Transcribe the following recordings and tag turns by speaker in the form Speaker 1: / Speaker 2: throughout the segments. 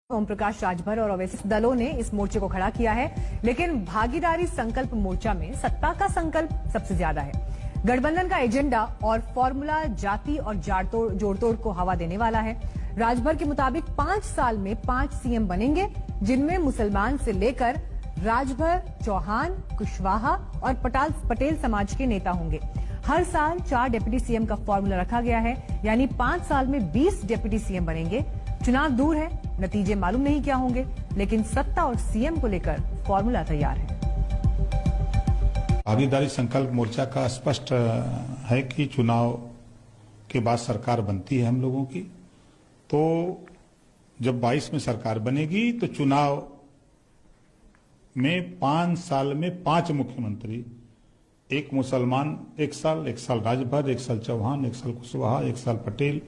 Speaker 1: ओम प्रकाश राजभर और ओवैसी दलों ने इस मोर्चे को खड़ा किया है, लेकिन भागीदारी संकल्प मोर्चा में सत्ता का संकल्प सबसे ज्यादा है। गठबंधन का एजेंडा और फॉर्मूला जाति और जोड़तोड़ को हवा देने वाला है। राजभर के मुताबिक 5 साल में 5 सीएम बनेंगे, जिनमें मुसलमान से लेकर राजभर, चौहान, कुशवाहा और पटेल समाज के नेता होंगे। हर साल 4 डिप्टी सीएम का फॉर्मूला रखा गया है, यानी 5 साल में 20 डिप्टी सीएम बनेंगे। चुनाव दूर है, नतीजे मालूम नहीं क्या होंगे, लेकिन सत्ता और सीएम को लेकर फॉर्मूला तैयार है।
Speaker 2: भागीदारी संकल्प मोर्चा का स्पष्ट है कि चुनाव के बाद सरकार बनती है हम लोगों की, तो जब 22 में सरकार बनेगी तो चुनाव में 5 साल में 5 मुख्यमंत्री, एक मुसलमान 1 साल राजभर, 1 साल चौहान, 1 साल कुशवाहा, 1 साल पटेल,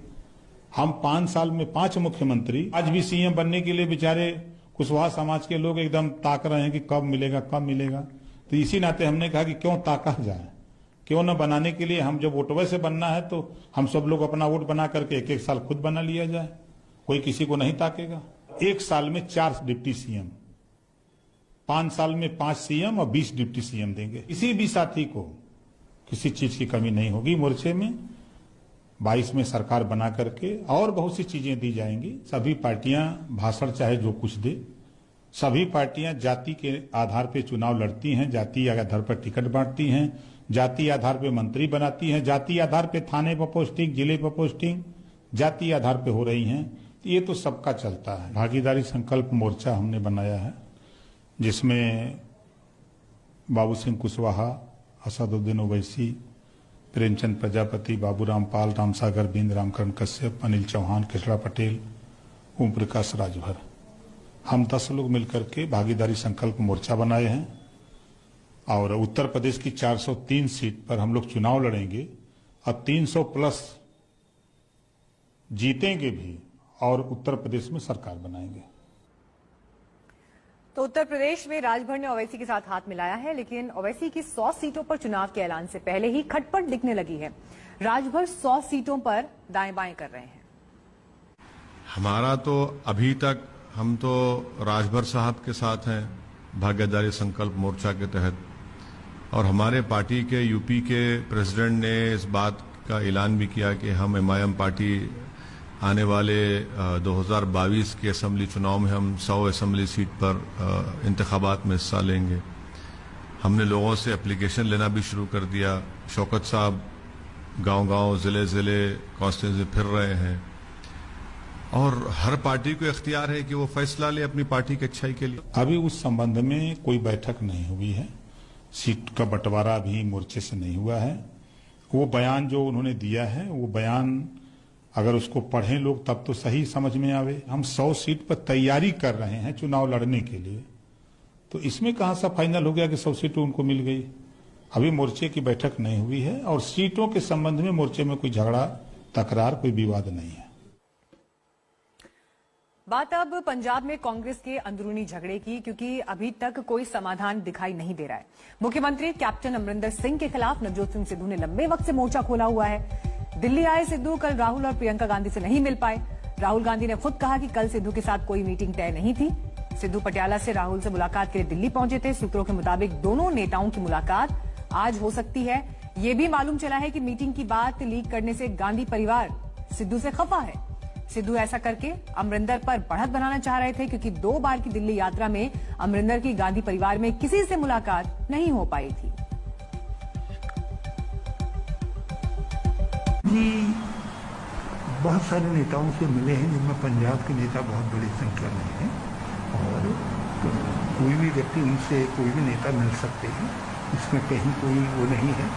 Speaker 2: हम 5 साल में 5 मुख्यमंत्री। आज भी सीएम बनने के लिए बेचारे कुशवाहा समाज के लोग एकदम ताक रहे हैं कि कब मिलेगा। तो इसी नाते हमने कहा कि क्यों ताका जाए, क्यों न बनाने के लिए हम जब वोटवे से बनना है तो हम सब लोग अपना वोट बना करके 1-1 साल खुद बना लिया जाए, कोई किसी को नहीं ताकेगा। 1 साल में 4 डिप्टी सीएम, 5 साल में 5 सीएम और 20 डिप्टी सीएम देंगे। किसी भी साथी को किसी चीज की कमी नहीं होगी। मोर्चे में 22 में सरकार बना करके और बहुत सी चीजें दी जाएंगी। सभी पार्टियां भाषण चाहे जो कुछ दे, सभी पार्टियां जाति के आधार पर चुनाव लड़ती हैं, जाति आधार पर टिकट बांटती हैं, जाति आधार पर मंत्री बनाती हैं, जाति आधार पर थाने पर पोस्टिंग, जिले पर पोस्टिंग जाति आधार पर हो रही हैं। ये तो सबका चलता है। भागीदारी संकल्प मोर्चा हमने बनाया है, जिसमें बाबू सिंह कुशवाहा, असदुद्दीन ओवैसी, प्रेमचंद प्रजापति, बाबूराम पाल, रामसागर बिंद, रामकरण कश्यप, अनिल चौहान, कृष्णा पटेल, ओम प्रकाश राजभर, हम 10 लोग मिलकर के भागीदारी संकल्प मोर्चा बनाए हैं। और उत्तर प्रदेश की 403 सीट पर हम लोग चुनाव लड़ेंगे और 300 प्लस जीतेंगे भी और उत्तर प्रदेश में सरकार बनाएंगे।
Speaker 1: तो उत्तर प्रदेश में राजभर ने ओवैसी के साथ हाथ मिलाया है, लेकिन ओवैसी की 100 सीटों पर चुनाव के ऐलान से पहले ही खटपट दिखने लगी है। राजभर 100 सीटों पर दाएं बाएं कर रहे हैं।
Speaker 3: हमारा तो अभी तक हम तो राजभर साहब के साथ हैं भागीदारी संकल्प मोर्चा के तहत, और हमारे पार्टी के यूपी के प्रेसिडेंट ने इस बात का ऐलान भी किया कि हम एमआईएम पार्टी आने वाले 2022 के असेंबली चुनाव में हम 100 असेंबली सीट पर इंतखाबात में हिस्सा लेंगे। हमने लोगों से एप्लीकेशन लेना भी शुरू कर दिया। शौकत साहब गांव-गांव, जिले-जिले, कॉन्स्टिट्यूंसी फिर रहे हैं, और हर पार्टी को इख्तियार है कि वो फैसला ले अपनी पार्टी की अच्छाई के लिए।
Speaker 2: अभी उस संबंध में कोई बैठक नहीं हुई है, सीट का बंटवारा भी मोर्चे से नहीं हुआ है। वो बयान जो उन्होंने दिया है, वो बयान अगर उसको पढ़ें लोग तब तो सही समझ में आवे। हम 100 सीट पर तैयारी कर रहे हैं चुनाव लड़ने के लिए, तो इसमें कहां सा फाइनल हो गया कि 100 सीटें उनको मिल गई। अभी मोर्चे की बैठक नहीं हुई है और सीटों के संबंध में मोर्चे में कोई झगड़ा, तकरार, कोई विवाद नहीं है।
Speaker 1: बात अब पंजाब में कांग्रेस के अंदरूनी झगड़े की, क्योंकि अभी तक कोई समाधान दिखाई नहीं दे रहा है। मुख्यमंत्री कैप्टन अमरिंदर सिंह के खिलाफ नवजोत सिंह सिद्धू ने लंबे वक्त से मोर्चा खोला हुआ है। दिल्ली आए सिद्धू कल राहुल और प्रियंका गांधी से नहीं मिल पाए। राहुल गांधी ने खुद कहा कि कल सिद्धू के साथ कोई मीटिंग तय नहीं थी। सिद्धू पटियाला से राहुल से मुलाकात के लिए दिल्ली पहुंचे थे। सूत्रों के मुताबिक दोनों नेताओं की मुलाकात आज हो सकती है। यह भी मालूम चला है कि मीटिंग की बात लीक करने से गांधी परिवार सिद्धू से खफा है। सिद्धू ऐसा करके अमरिंदर पर बढ़त बनाना चाह रहे थे, क्योंकि 2 बार की दिल्ली यात्रा में अमरिंदर की गांधी परिवार में किसी से मुलाकात नहीं हो पाई थी।
Speaker 4: बहुत सारे नेताओं से मिले हैं, जिनमें पंजाब के नेता बहुत बड़ी संख्या में हैं, और तो कोई भी व्यक्ति उनसे, कोई भी नेता मिल सकते हैं, इसमें कहीं कोई वो नहीं है।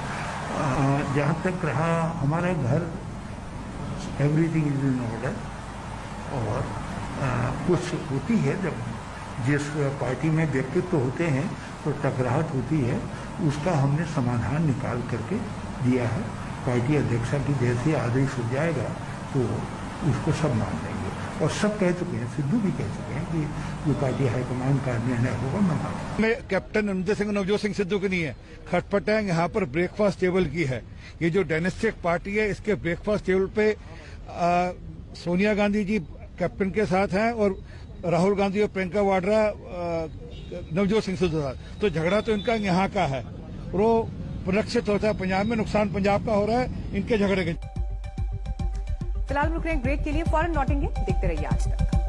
Speaker 4: जहाँ तक रहा हमारा घर, एवरीथिंग इज इन ऑर्डर। और कुछ होती है, जब जिस पार्टी में व्यक्तित्व होते हैं तो टकराहट होती है, उसका हमने समाधान निकाल करके दिया है। पार्टी अध्यक्षा की जैसे आदेश हो जाएगा तो उसको सब मान लेंगे, और सब कह चुके हैं, सिद्धू भी कह चुके हैं कि जो पार्टी हाईकमान का निर्णय होगा मैं मानूंगा।
Speaker 5: कैप्टन अमरिंदर सिंह और नवजोत सिंह सिद्धू की नहीं है, खटपटांग यहाँ पर ब्रेकफास्ट टेबल की है। ये जो डायनेस्टिक पार्टी है, इसके ब्रेकफास्ट टेबल पे सोनिया गांधी जी कैप्टन के साथ हैं और राहुल गांधी और प्रियंका वाड्रा नवजोत सिंह सिद्धू के साथ। तो झगड़ा तो इनका यहाँ का है, वो परिलक्षित होता है पंजाब में, नुकसान पंजाब का हो रहा है इनके झगड़े के।
Speaker 1: फिलहाल रुक रहे हैं ब्रेक के लिए, फौरन लौटेंगे, देखते रहिए आज तक।